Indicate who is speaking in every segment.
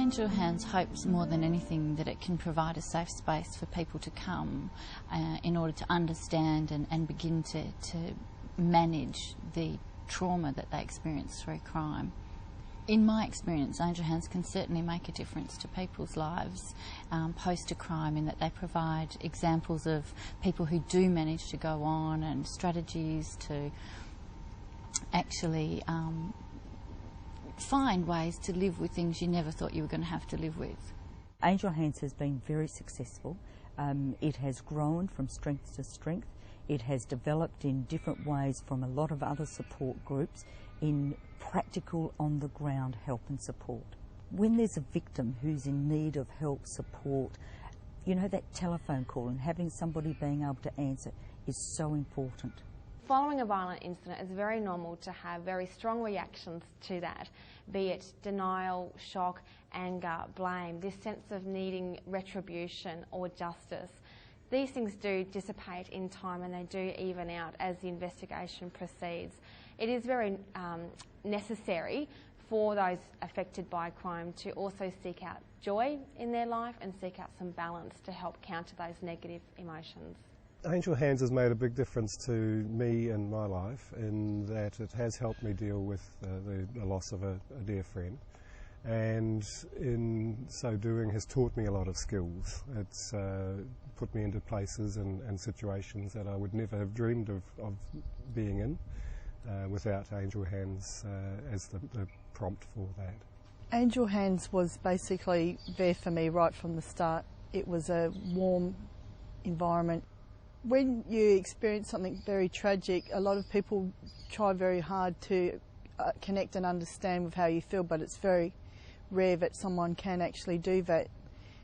Speaker 1: Angel Hands hopes more than anything that it can provide a safe space for people to come in order to understand and begin to manage the trauma that they experience through crime. In my experience, Angel Hands can certainly make a difference to people's lives post a crime, in that they provide examples of people who do manage to go on and strategies to actually find ways to live with things you never thought you were going to have to live with.
Speaker 2: Angel Hands has been very successful. It has grown from strength to strength. It has developed in different ways from a lot of other support groups in practical, on-the-ground help and support. When there's a victim who's in need of help, support, you know, that telephone call and having somebody being able to answer is so important.
Speaker 3: Following a violent incident, it's very normal to have very strong reactions to that, be it denial, shock, anger, blame, this sense of needing retribution or justice. These things do dissipate in time and they do even out as the investigation proceeds. It is very necessary for those affected by crime to also seek out joy in their life and seek out some balance to help counter those negative emotions.
Speaker 4: Angel Hands has made a big difference to me and my life, in that it has helped me deal with the loss of a dear friend, and in so doing has taught me a lot of skills. It's put me into places and situations that I would never have dreamed of being in without Angel Hands as the prompt for that.
Speaker 5: Angel Hands was basically there for me right from the start. It was a warm environment. When you experience something very tragic, a lot of people try very hard to connect and understand with how you feel, but it's very rare that someone can actually do that.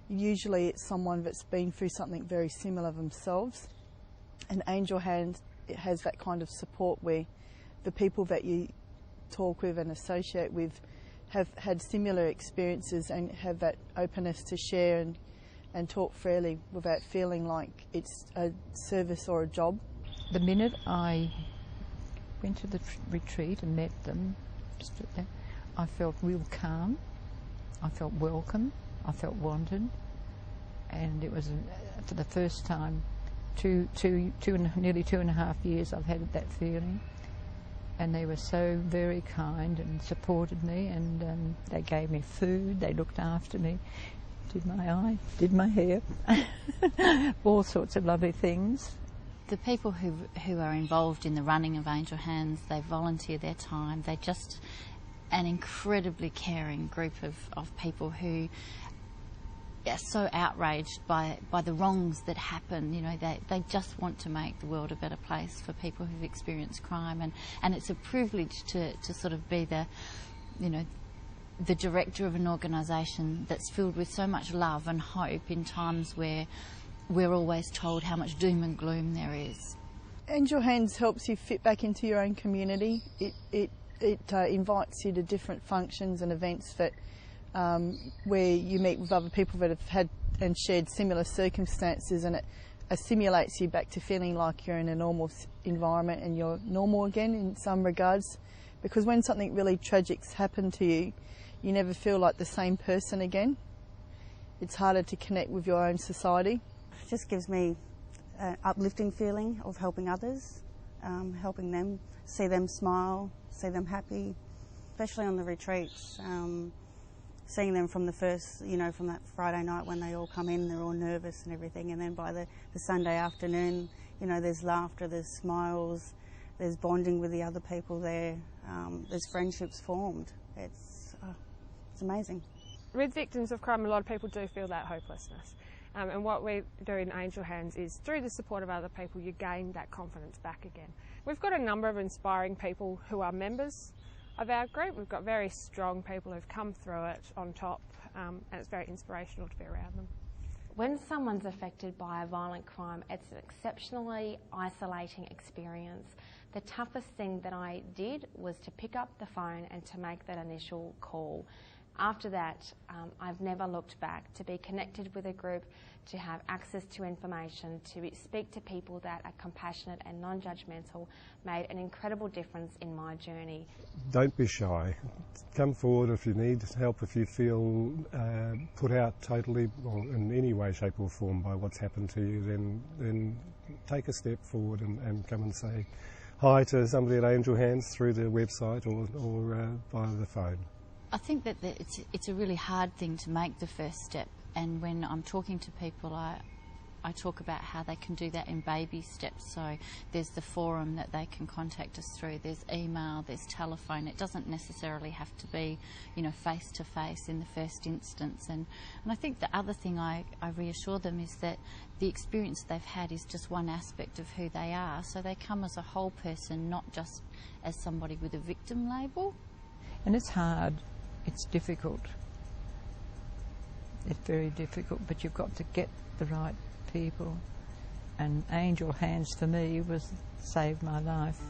Speaker 5: Usually it's someone that's been through something very similar themselves, and Angel Hands, it has that kind of support where the people that you talk with and associate with have had similar experiences and have that openness to share and talk freely without feeling like it's a service or a job.
Speaker 6: The minute I went to the retreat and met them, I felt real calm, I felt welcome, I felt wanted, and it was for the first time, nearly 2.5 years I've had that feeling, and they were so very kind and supported me, and they gave me food, they looked after me, did my eye, did my hair, all sorts of lovely things.
Speaker 1: The people who are involved in the running of Angel Hands, they volunteer their time. They're just an incredibly caring group of people who are so outraged by the wrongs that happen. You know, they just want to make the world a better place for people who've experienced crime, and it's a privilege to sort of be the director of an organisation that's filled with so much love and hope in times where we're always told how much doom and gloom there is.
Speaker 5: Angel Hands helps you fit back into your own community. It invites you to different functions and events that where you meet with other people that have had and shared similar circumstances, and it assimilates you back to feeling like you're in a normal environment and you're normal again in some regards. Because when something really tragic's happened to you, you never feel like the same person again. It's harder to connect with your own society.
Speaker 7: It just gives me an uplifting feeling of helping others, helping them, see them smile, see them happy, especially on the retreats. Seeing them from the first, from that Friday night when they all come in, they're all nervous and everything, and then by the Sunday afternoon, there's laughter, there's smiles, there's bonding with the other people there, there's friendships formed. It's amazing.
Speaker 8: With victims of crime, a lot of people do feel that hopelessness. And what we do in Angel Hands is, through the support of other people, you gain that confidence back again. We've got a number of inspiring people who are members of our group. We've got very strong people who've come through it on top, and it's very inspirational to be around them.
Speaker 3: When someone's affected by a violent crime, it's an exceptionally isolating experience. The toughest thing that I did was to pick up the phone and to make that initial call. After that, I've never looked back. To be connected with a group, to have access to information, to speak to people that are compassionate and non-judgmental made an incredible difference in my journey.
Speaker 4: Don't be shy. Come forward if you need help, if you feel put out totally or in any way, shape or form by what's happened to you, then take a step forward and come and say hi to somebody at Angel Hands through the website or via the phone.
Speaker 1: I think that it's a really hard thing to make the first step, and when I'm talking to people I talk about how they can do that in baby steps. So there's the forum that they can contact us through, there's email, there's telephone. It doesn't necessarily have to be, face to face in the first instance. And I think the other thing I reassure them is that the experience they've had is just one aspect of who they are. So they come as a whole person, not just as somebody with a victim label.
Speaker 6: And it's hard, it's difficult. It's very difficult, but you've got to get the right people. And Angel Hands for me saved my life.